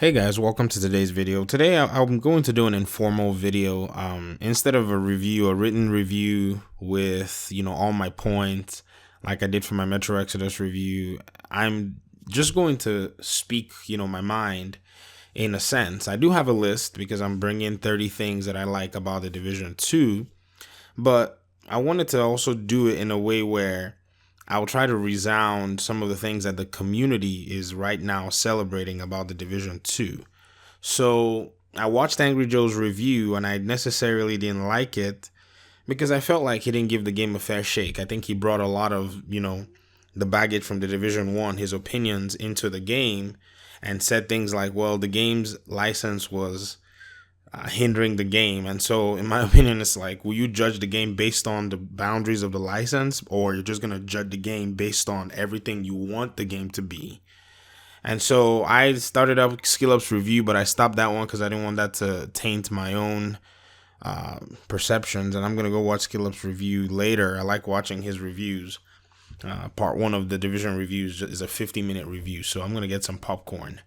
Hey guys, welcome to today's video. Today I'm going to do an informal video. Instead of a written review with, all my points like I did for my Metro Exodus review. I'm just going to speak, my mind in a sense. I do have a list because I'm bringing 30 things that I like about the Division 2, but I wanted to also do it in a way where I'll try to resound some of the things that the community is right now celebrating about the Division 2. So I watched Angry Joe's review and I necessarily didn't like it because I felt like he didn't give the game a fair shake. I think he brought a lot of, the baggage from the Division 1, his opinions into the game, and said things like, well, the game's license was hindering the game. And so in my opinion, it's like, will you judge the game based on the boundaries of the license, or you're just going to judge the game based on everything you want the game to be? And so I started up Skill Up's review, but I stopped that one because I didn't want that to taint my own perceptions. And I'm going to go watch Skill Up's review later. I like watching his reviews. Part 1 of the Division reviews is a 50-minute review, so I'm going to get some popcorn.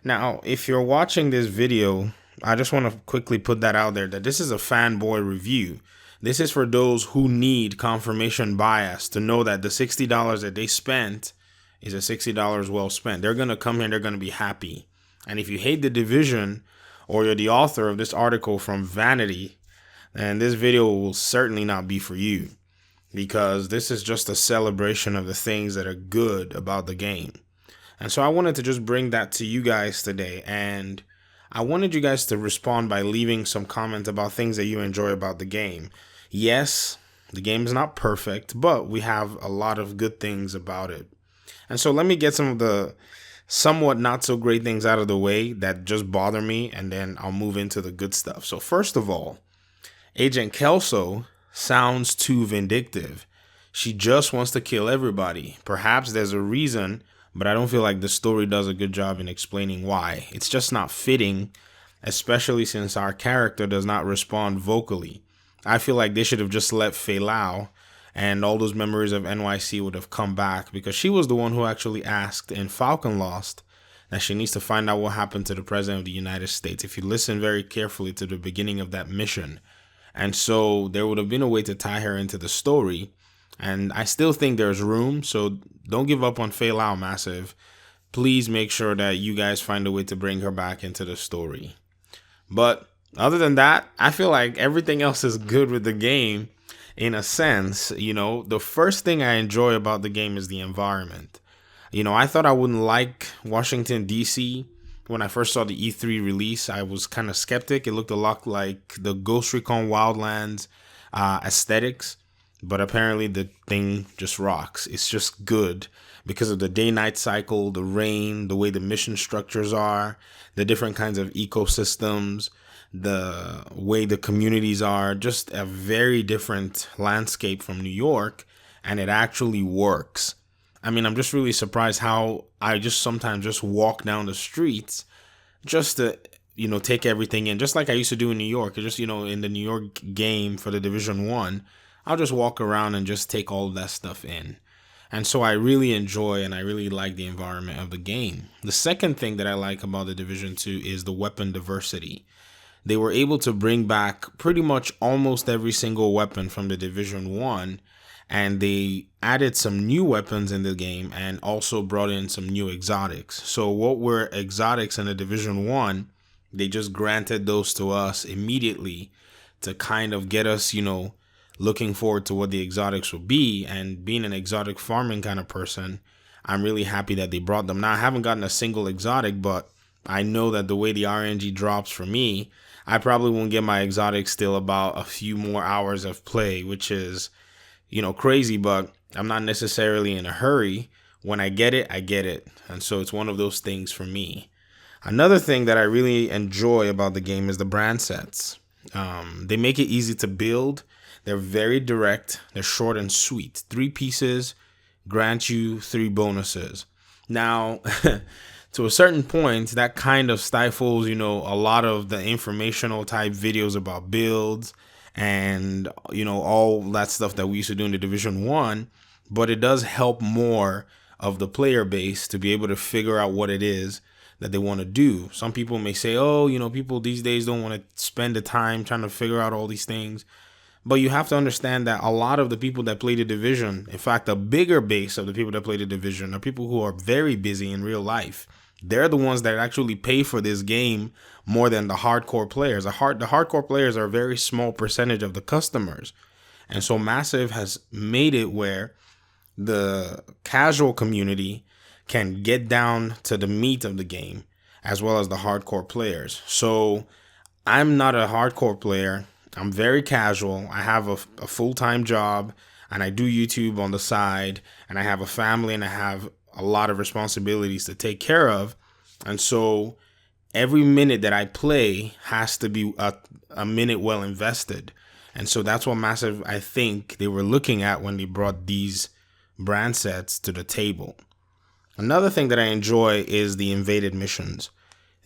Now, if you're watching this video, I just want to quickly put that out there that this is a fanboy review. This is for those who need confirmation bias to know that the $60 that they spent is a $60 well spent. They're going to come here and they're going to be happy. And if you hate the Division, or you're the author of this article from Vanity, then this video will certainly not be for you, because this is just a celebration of the things that are good about the game. And so I wanted to just bring that to you guys today. And I wanted you guys to respond by leaving some comments about things that you enjoy about the game. Yes, the game is not perfect, but we have a lot of good things about it. And so let me get some of the somewhat not so great things out of the way that just bother me, and then I'll move into the good stuff. So first of all, Agent Kelso sounds too vindictive. She just wants to kill everybody. Perhaps there's a reason, but I don't feel like the story does a good job in explaining why. It's just not fitting, especially since our character does not respond vocally. I feel like they should have just let Fei Lao, and all those memories of NYC would have come back, because she was the one who actually asked in Falcon Lost that she needs to find out what happened to the President of the United States, if you listen very carefully to the beginning of that mission. And so there would have been a way to tie her into the story. And I still think there's room, so don't give up on Fei Lao, Massive. Please make sure that you guys find a way to bring her back into the story. But other than that, I feel like everything else is good with the game in a sense. The first thing I enjoy about the game is the environment. I thought I wouldn't like Washington, D.C. When I first saw the E3 release. I was kind of skeptic. It looked a lot like the Ghost Recon Wildlands aesthetics. But apparently the thing just rocks. It's just good because of the day-night cycle, the rain, the way the mission structures are, the different kinds of ecosystems, the way the communities are. Just a very different landscape from New York, and it actually works. I mean, I'm just really surprised how I just sometimes just walk down the streets just to, take everything in, just like I used to do in New York. Just, in the New York game for the Division 1, I'll just walk around and just take all of that stuff in. And so I really enjoy and I really like the environment of the game. The second thing that I like about the Division 2 is the weapon diversity. They were able to bring back pretty much almost every single weapon from the Division 1, and they added some new weapons in the game and also brought in some new exotics. So what were exotics in the Division 1, they just granted those to us immediately to kind of get us, looking forward to what the exotics will be. And being an exotic farming kind of person, I'm really happy that they brought them. Now, I haven't gotten a single exotic, but I know that the way the RNG drops for me, I probably won't get my exotics till about a few more hours of play, which is, crazy, but I'm not necessarily in a hurry. When I get it, I get it. And so it's one of those things for me. Another thing that I really enjoy about the game is the brand sets. They make it easy to build. They're very direct. They're short and sweet. 3 pieces grant you 3 bonuses. Now, to a certain point, that kind of stifles, a lot of the informational type videos about builds and, all that stuff that we used to do in the Division 1. But it does help more of the player base to be able to figure out what it is that they want to do. Some people may say, oh, people these days don't want to spend the time trying to figure out all these things. But you have to understand that a lot of the people that play the division, in fact, a bigger base of the people that play the division are people who are very busy in real life. They're the ones that actually pay for this game more than the hardcore players. The hardcore players are a very small percentage of the customers. And so Massive has made it where the casual community can get down to the meat of the game as well as the hardcore players. So I'm not a hardcore player. I'm very casual. I have a full-time job and I do YouTube on the side, and I have a family and I have a lot of responsibilities to take care of. And so every minute that I play has to be a minute well invested. And so that's what Massive, I think, they were looking at when they brought these brand sets to the table. Another thing that I enjoy is the invaded missions.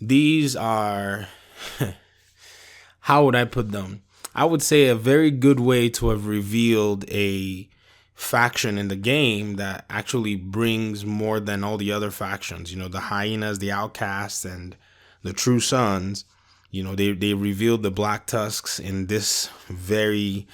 These are, how would I put them? I would say a very good way to have revealed a faction in the game that actually brings more than all the other factions. The hyenas, the outcasts, and the true sons. They revealed the Black Tusks in this very,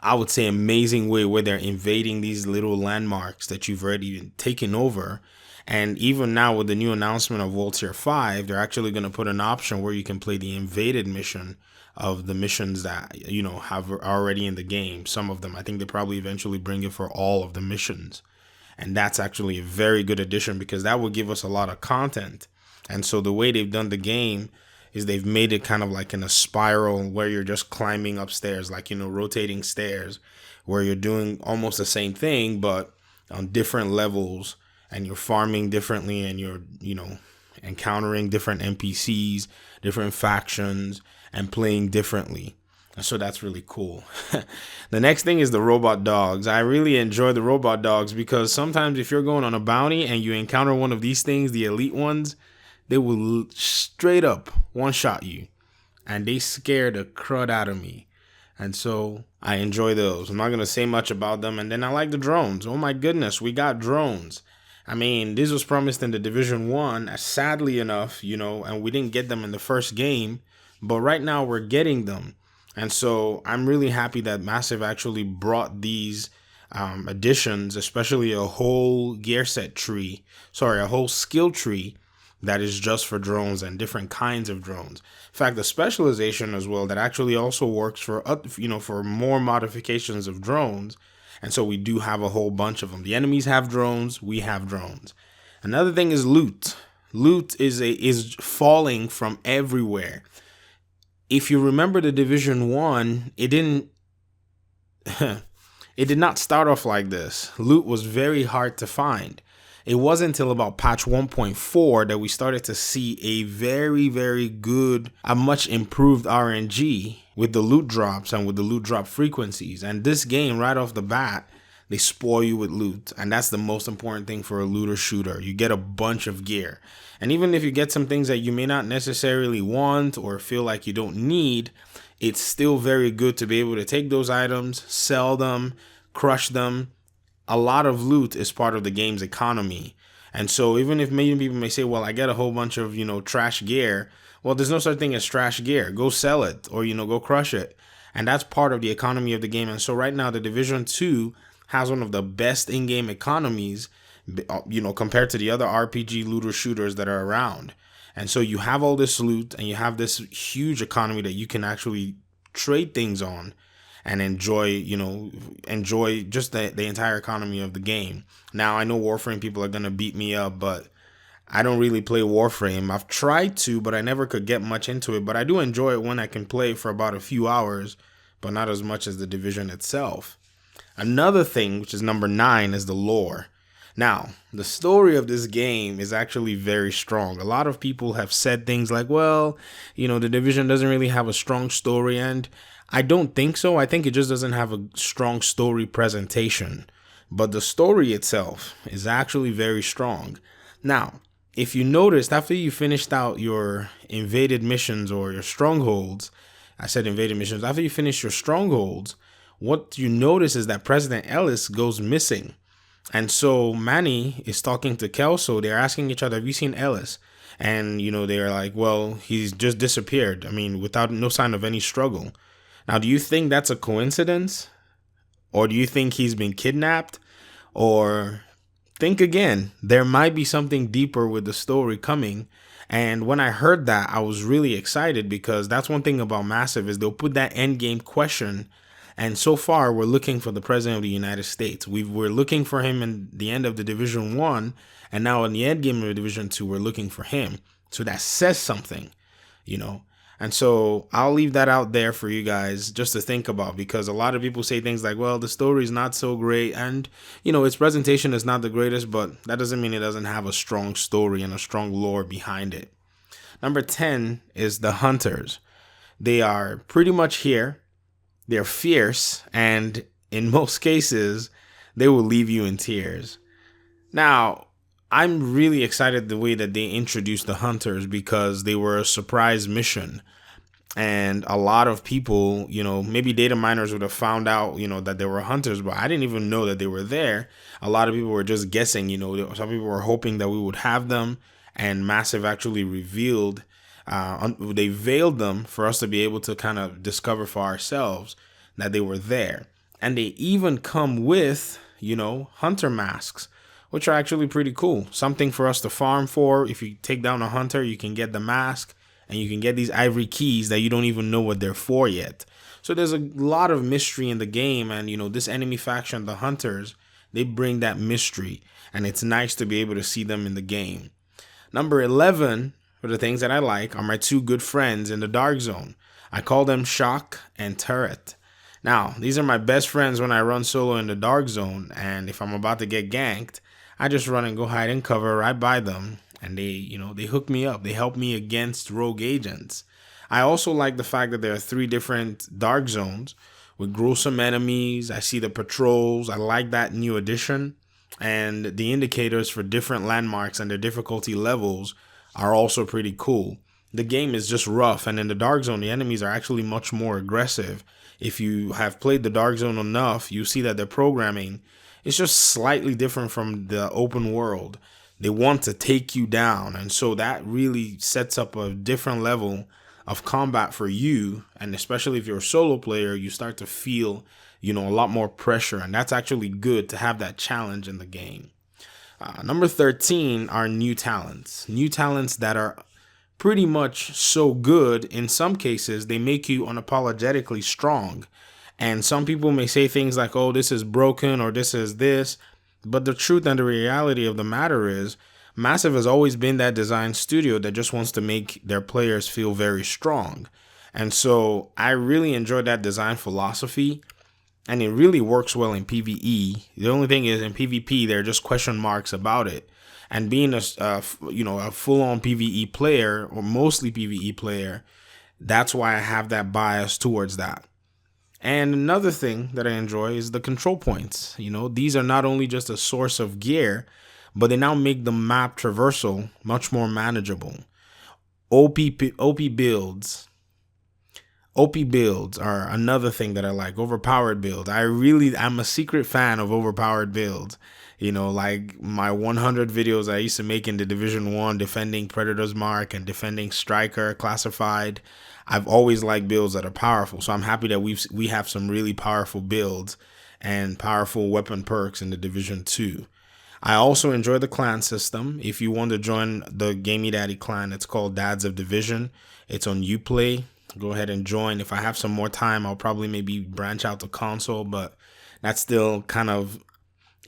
I would say amazing way, where they're invading these little landmarks that you've already taken over. And even now with the new announcement of World Tier 5, they're actually going to put an option where you can play the invaded mission of the missions that, have already in the game. Some of them, I think they probably eventually bring it for all of the missions. And that's actually a very good addition, because that will give us a lot of content. And so the way they've done the game is they've made it kind of like in a spiral where you're just climbing upstairs, like, rotating stairs, where you're doing almost the same thing, but on different levels, and you're farming differently, and you're, encountering different NPCs, different factions, and playing differently. So that's really cool. The next thing is the robot dogs. I really enjoy the robot dogs because sometimes if you're going on a bounty and you encounter one of these things, the elite ones, they will straight up one-shot you. And they scare the crud out of me. And so I enjoy those. I'm not going to say much about them. And then I like the drones. Oh my goodness, we got drones. I mean, this was promised in the Division 1, sadly enough, and we didn't get them in the first game. But right now we're getting them. And so I'm really happy that Massive actually brought these additions, especially a whole a whole skill tree that is just for drones and different kinds of drones. In fact, the specialization as well that actually also works for for more modifications of drones. And so we do have a whole bunch of them. The enemies have drones, we have drones. Another thing is loot. Loot is falling from everywhere. If you remember the Division 1, it did not start off like this. Loot was very hard to find. It wasn't until about patch 1.4 that we started to see a very, very good, a much improved RNG with the loot drops and with the loot drop frequencies. And this game, right off the bat, they spoil you with loot. And that's the most important thing for a looter shooter. You get a bunch of gear. And even if you get some things that you may not necessarily want or feel like you don't need, it's still very good to be able to take those items, sell them, crush them. A lot of loot is part of the game's economy. And so even if many people may say, well, I get a whole bunch of, trash gear. Well, there's no such thing as trash gear. Go sell it or, go crush it. And that's part of the economy of the game. And so right now, the Division 2 has one of the best in-game economies, compared to the other RPG looter shooters that are around. And so you have all this loot and you have this huge economy that you can actually trade things on and enjoy just the entire economy of the game. Now, I know Warframe people are going to beat me up, but I don't really play Warframe. I've tried to, but I never could get much into it. But I do enjoy it when I can play for about a few hours, but not as much as the Division itself. Another thing, which is number 9, is the lore. Now, the story of this game is actually very strong. A lot of people have said things like, well, the Division doesn't really have a strong story, and I don't think so. I think it just doesn't have a strong story presentation. But the story itself is actually very strong. Now, if you noticed, after you finished out your invaded missions or your strongholds, I said invaded missions, after you finish your strongholds, what you notice is that President Ellis goes missing. And so Manny is talking to Kelso. They're asking each other, have you seen Ellis? And, they're like, well, he's just disappeared. I mean, without no sign of any struggle. Now, do you think that's a coincidence? Or do you think he's been kidnapped? Or think again. There might be something deeper with the story coming. And when I heard that, I was really excited because that's one thing about Massive is they'll put that end game question. And so far, we're looking for the president of the United States. We're looking for him in the end of the Division 1. And now in the end game of Division 2, we're looking for him. So that says something, you know. And so I'll leave that out there for you guys just to think about, because a lot of people say things like, well, the story is not so great. And, its presentation is not the greatest, but that doesn't mean it doesn't have a strong story and a strong lore behind it. Number 10 is the Hunters. They are pretty much here. They're fierce, and in most cases, they will leave you in tears. Now, I'm really excited the way that they introduced the Hunters because they were a surprise mission. And a lot of people, maybe data miners would have found out, that there were hunters, but I didn't even know that they were there. A lot of people were just guessing, some people were hoping that we would have them, and Massive actually revealed, they veiled them for us to be able to kind of discover for ourselves that they were there. And they even come with, hunter masks, which are actually pretty cool. Something for us to farm for. If you take down a hunter, you can get the mask. And you can get these ivory keys that you don't even know what they're for yet. So there's a lot of mystery in the game. And, this enemy faction, the Hunters, they bring that mystery. And it's nice to be able to see them in the game. Number 11, for the things that I like, are my two good friends in the Dark Zone. I call them Shock and Turret. Now, these are my best friends when I run solo in the Dark Zone. And if I'm about to get ganked, I just run and go hide and cover right by them. And they hook me up. They help me against rogue agents. I also like the fact that there are 3 different dark zones with gruesome enemies. I see the patrols. I like that new addition. And the indicators for different landmarks and their difficulty levels are also pretty cool. The game is just rough. And in the dark zone, the enemies are actually much more aggressive. If you have played the dark zone enough, you see that their programming is just slightly different from the open world. They want to take you down. And so that really sets up a different level of combat for you. And especially if you're a solo player, you start to feel, a lot more pressure. And that's actually good to have that challenge in the game. Number 13 are new talents. New talents that are pretty much so good. In some cases, they make you unapologetically strong. And some people may say things like, oh, this is broken or this is this. But the truth and the reality of the matter is, Massive has always been that design studio that just wants to make their players feel very strong. And so I really enjoy that design philosophy, and it really works well in PvE. The only thing is in PvP, there are just question marks about it. And being a full-on PvE player, or mostly PvE player, that's why I have that bias towards that. And another thing that I enjoy is the control points. These are not only just a source of gear, but they now make the map traversal much more manageable. OP builds. OP builds are another thing that I like. Overpowered builds. I'm a secret fan of overpowered builds. Like my 100 videos I used to make in the Division 1, defending Predator's Mark and defending Striker Classified. I've always liked builds that are powerful. So I'm happy that we have some really powerful builds and powerful weapon perks in the Division 2. I also enjoy the clan system. If you want to join the Gamey Daddy clan, it's called Dads of Division. It's on Uplay. Go ahead and join. If I have some more time, I'll probably maybe branch out to console, but that's still kind of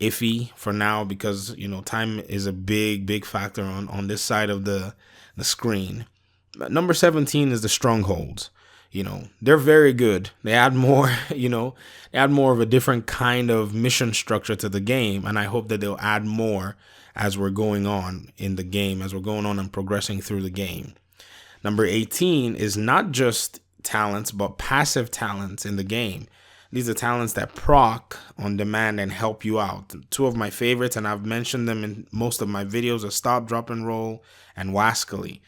iffy for now because, time is a big factor on this side of the screen. Number 17 is the Strongholds. They're very good. They add more, they add more of a different kind of mission structure to the game. And I hope that they'll add more as we're going on in the game, as we're going on and progressing through the game. Number 18 is not just talents, but passive talents in the game. These are talents that proc on demand and help you out. 2 of my favorites, and I've mentioned them in most of my videos, are Stop, Drop, and Roll and Wascally.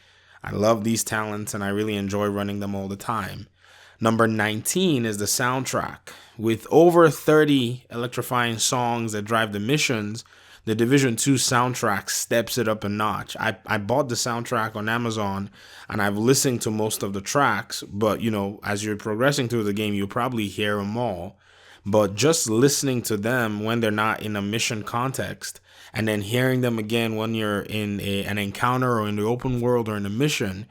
I love these talents, and I really enjoy running them all the time. Number 19 is the soundtrack. With over 30 electrifying songs that drive the missions, the Division 2 soundtrack steps it up a notch. I bought the soundtrack on Amazon and I've listened to most of the tracks, but as you're progressing through the game, you'll probably hear them all. But just listening to them when they're not in a mission context and then hearing them again when you're in an encounter or in the open world or in a mission,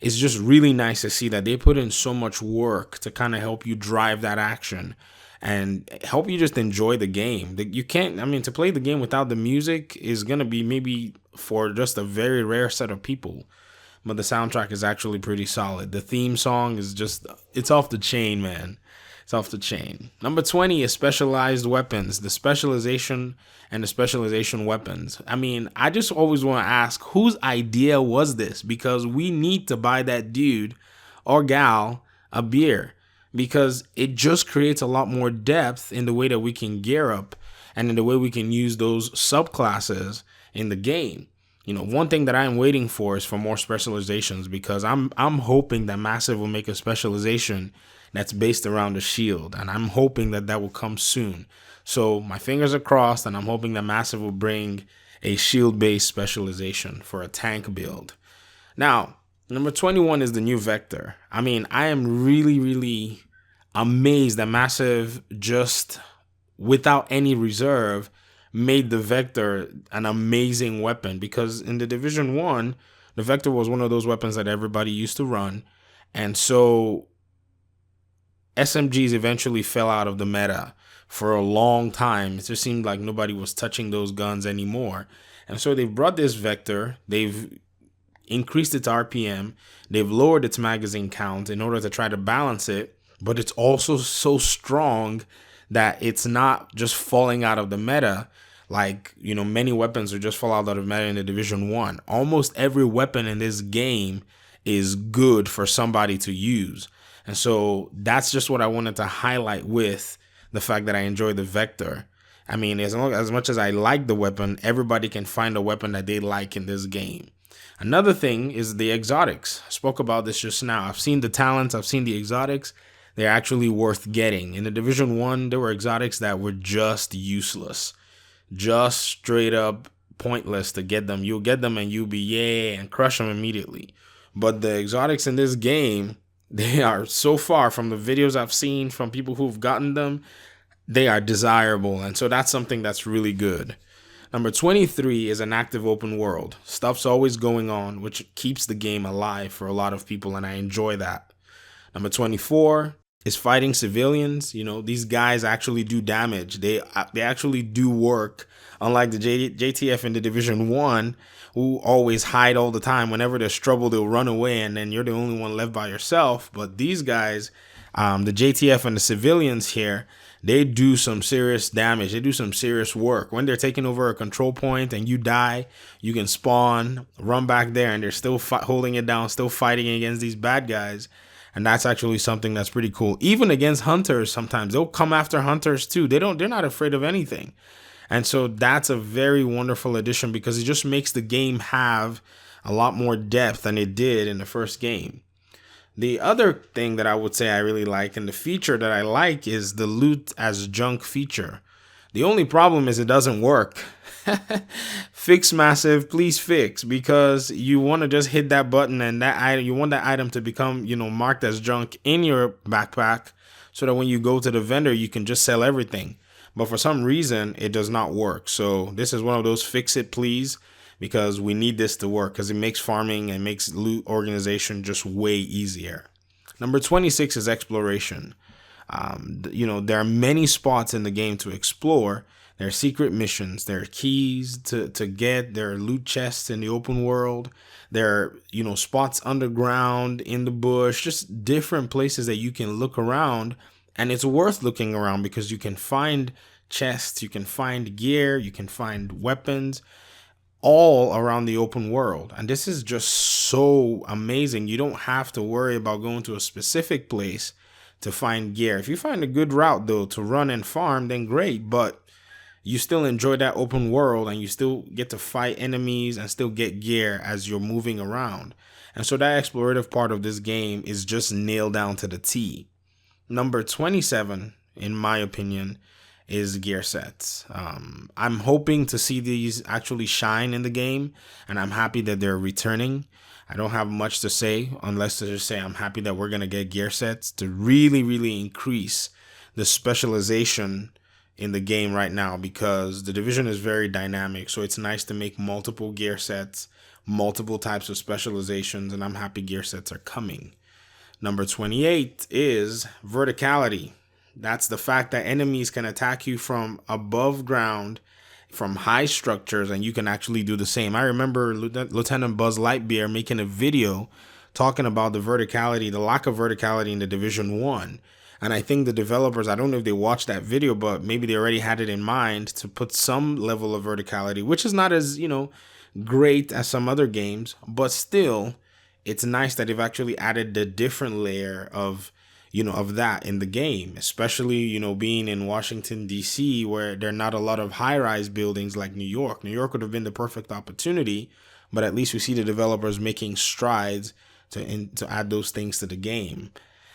it's just really nice to see that they put in so much work to kind of help you drive that action and help you just enjoy the game. You can't, to play the game without the music is going to be maybe for just a very rare set of people. But the soundtrack is actually pretty solid. The theme song is it's off the chain, man. It's off the chain. Number 20 is specialized weapons, the specialization and the specialization weapons. I just always want to ask, whose idea was this? Because we need to buy that dude or gal a beer, because it just creates a lot more depth in the way that we can gear up and in the way we can use those subclasses in the game. One thing that I'm waiting for is for more specializations, because I'm hoping that Massive will make a specialization that's based around the shield, and I'm hoping that will come soon. So my fingers are crossed, and I'm hoping that Massive will bring a shield-based specialization for a tank build. Now, number 21 is the new Vector. I am really, really amazed that Massive just, without any reserve, made the Vector an amazing weapon, because in the Division 1, the Vector was one of those weapons that everybody used to run, and so SMGs eventually fell out of the meta for a long time. It just seemed like nobody was touching those guns anymore. And so they've brought this Vector, they've increased its RPM, they've lowered its magazine count in order to try to balance it, but it's also so strong that it's not just falling out of the meta. Like, many weapons are just fall out of meta in the Division 1. Almost every weapon in this game is good for somebody to use. And so that's just what I wanted to highlight with the fact that I enjoy the Vector. As much as I like the weapon, everybody can find a weapon that they like in this game. Another thing is the exotics. I spoke about this just now. I've seen the talents, I've seen the exotics. They're actually worth getting. In the Division 1, there were exotics that were just useless. Just straight up pointless to get them. You'll get them and you'll be yay and crush them immediately. But the exotics in this game, they are, so far from the videos I've seen from people who've gotten them, they are desirable. And so that's something that's really good. Number 23 is an active open world. Stuff's always going on, which keeps the game alive for a lot of people, and I enjoy that. Number 24 is fighting civilians. These guys actually do damage. They actually do work, unlike the JTF in the Division 1, who always hide all the time. Whenever there's trouble, they'll run away, and then you're the only one left by yourself. But these guys, the JTF and the civilians here, they do some serious damage. They do some serious work. When they're taking over a control point and you die, you can spawn, run back there, and they're still holding it down, still fighting against these bad guys. And that's actually something that's pretty cool. Even against hunters, sometimes they'll come after hunters too. They're not afraid of anything. And so that's a very wonderful addition, because it just makes the game have a lot more depth than it did in the first game. The other thing that I would say I really like, and the feature that I like, is the loot as junk feature. The only problem is it doesn't work. Fix, Massive, please fix, because you want to just hit that button and that item, you want that item to become, marked as junk in your backpack, so that when you go to the vendor, you can just sell everything. But for some reason, it does not work. So this is one of those fix it, please, because we need this to work, because it makes farming and makes loot organization just way easier. Number 26 is exploration. There are many spots in the game to explore. There are secret missions. There are keys to get. There are loot chests in the open world. There are, spots underground, in the bush, just different places that you can look around. And it's worth looking around, because you can find chests, you can find gear, you can find weapons, all around the open world. And this is just so amazing. You don't have to worry about going to a specific place to find gear. If you find a good route, though, to run and farm, then great. But you still enjoy that open world, and you still get to fight enemies and still get gear as you're moving around. And so that explorative part of this game is just nailed down to the T. Number 27, in my opinion, is gear sets. I'm hoping to see these actually shine in the game, and I'm happy that they're returning. I don't have much to say unless to just say I'm happy that we're going to get gear sets to really, really increase the specialization in the game right now, because the division is very dynamic. So it's nice to make multiple gear sets, multiple types of specializations, and I'm happy gear sets are coming. Number 28 is verticality. That's the fact that enemies can attack you from above ground, from high structures, and you can actually do the same. I remember Lieutenant Buzz Lightyear making a video talking about the verticality, the lack of verticality in the Division 1. And I think the developers, I don't know if they watched that video, but maybe they already had it in mind to put some level of verticality, which is not as, great as some other games, but still, it's nice that they've actually added the different layer of that in the game, especially, being in Washington, D.C., where there are not a lot of high-rise buildings like New York. New York would have been the perfect opportunity, but at least we see the developers making strides to add those things to the game.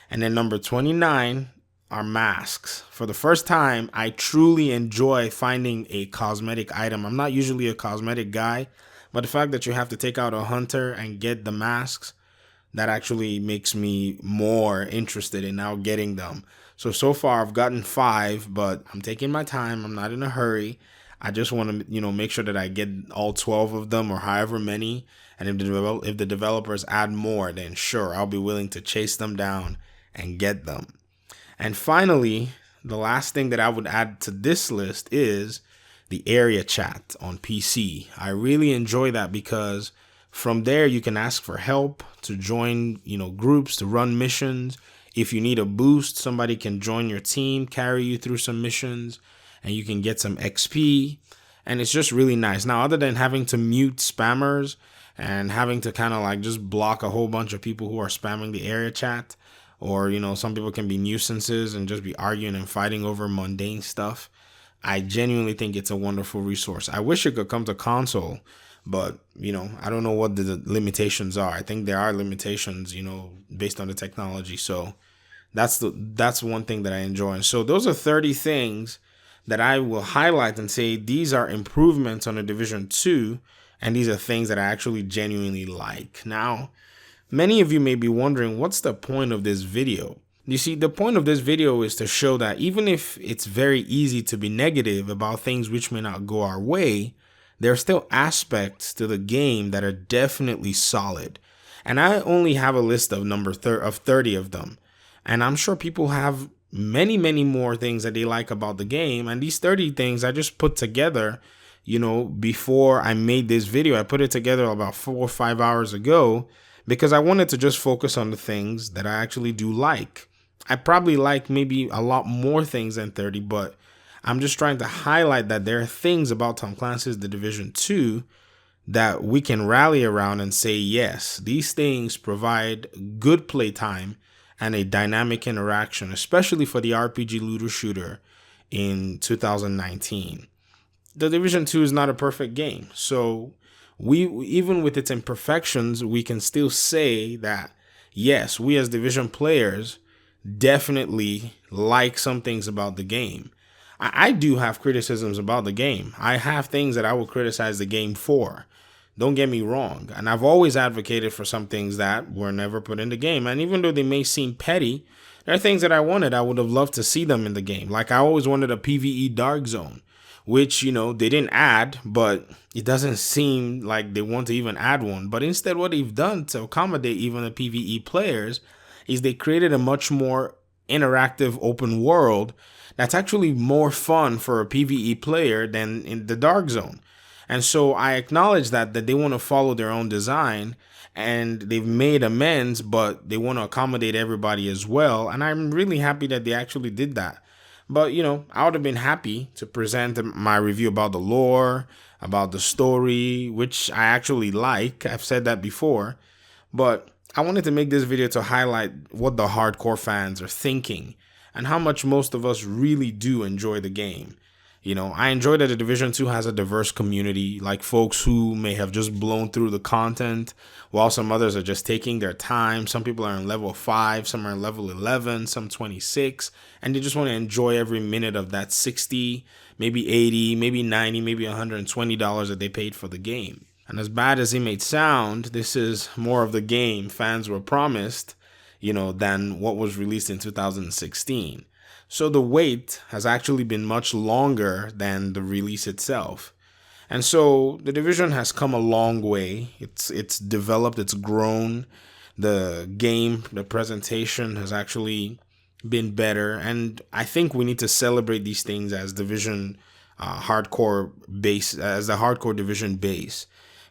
And then number 29 are masks. For the first time, I truly enjoy finding a cosmetic item. I'm not usually a cosmetic guy, but the fact that you have to take out a hunter and get the masks, that actually makes me more interested in now getting them. So far I've gotten 5, but I'm taking my time. I'm not in a hurry. I just want to, make sure that I get all 12 of them or however many. And if the developers add more, then sure, I'll be willing to chase them down and get them. And finally, the last thing that I would add to this list is the area chat on PC. I really enjoy that because from there you can ask for help, to join, groups, to run missions. If you need a boost, somebody can join your team, carry you through some missions, and you can get some XP. And it's just really nice. Now, other than having to mute spammers and having to kind of just block a whole bunch of people who are spamming the area chat, or, some people can be nuisances and just be arguing and fighting over mundane stuff, I genuinely think it's a wonderful resource. I wish it could come to console, but, I don't know what the limitations are. I think there are limitations, based on the technology. So that's one thing that I enjoy. And so those are 30 things that I will highlight and say these are improvements on the Division 2, and these are things that I actually genuinely like. Now, many of you may be wondering, what's the point of this video? You see, the point of this video is to show that even if it's very easy to be negative about things which may not go our way, there are still aspects to the game that are definitely solid. And I only have a list of 30 of them. And I'm sure people have many, many more things that they like about the game. And these 30 things I just put together, before I made this video. I put it together about 4 or 5 hours ago because I wanted to just focus on the things that I actually do like. I probably like maybe a lot more things than 30, but I'm just trying to highlight that there are things about Tom Clancy's The Division 2 that we can rally around and say, yes, these things provide good playtime and a dynamic interaction, especially for the RPG looter shooter in 2019. The Division 2 is not a perfect game, so we, even with its imperfections, we can still say that, yes, we as Division players definitely like some things about the game. I do have criticisms about the game. I have things that I will criticize the game for. Don't get me wrong. And I've always advocated for some things that were never put in the game. And even though they may seem petty, there are things that I would have loved to see them in the game. Like I always wanted a PvE dark zone, which, they didn't add, but it doesn't seem like they want to even add one. But instead, what they've done to accommodate even the PvE players is they created a much more interactive open world that's actually more fun for a PvE player than in the dark zone. And so I acknowledge that they want to follow their own design and they've made amends, but they want to accommodate everybody as well. And I'm really happy that they actually did that. But, I would have been happy to present my review about the lore, about the story, which I actually like. I've said that before. But I wanted to make this video to highlight what the hardcore fans are thinking and how much most of us really do enjoy the game. I enjoy that the Division 2 has a diverse community, like folks who may have just blown through the content, while some others are just taking their time. Some people are in level 5, some are in level 11, some 26, and they just want to enjoy every minute of that 60, maybe 80, maybe 90, maybe $120 that they paid for the game. And as bad as it may sound, this is more of the game fans were promised, than what was released in 2016. So the wait has actually been much longer than the release itself. And so the Division has come a long way. It's developed, it's grown. The game, the presentation has actually been better. And I think we need to celebrate these things as Division hardcore base, as the hardcore Division base.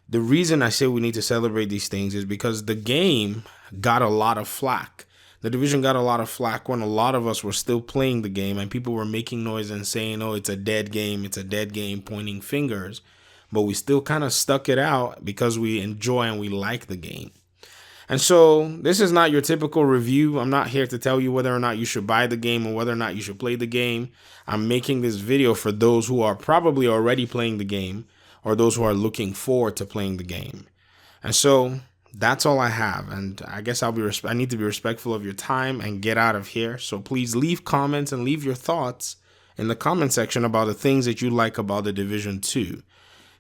The reason I say we need to celebrate these things is because the game got a lot of flack. The Division got a lot of flack when a lot of us were still playing the game and people were making noise and saying, oh, it's a dead game, pointing fingers. But we still kind of stuck it out because we enjoy and we like the game. And so this is not your typical review. I'm not here to tell you whether or not you should buy the game or whether or not you should play the game. I'm making this video for those who are probably already playing the game or those who are looking forward to playing the game. And so that's all I have. And I guess I need to be respectful of your time and get out of here. So please leave comments and leave your thoughts in the comment section about the things that you like about the Division 2.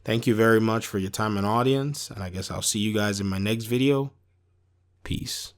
Thank you very much for your time and audience. And I guess I'll see you guys in my next video. Peace.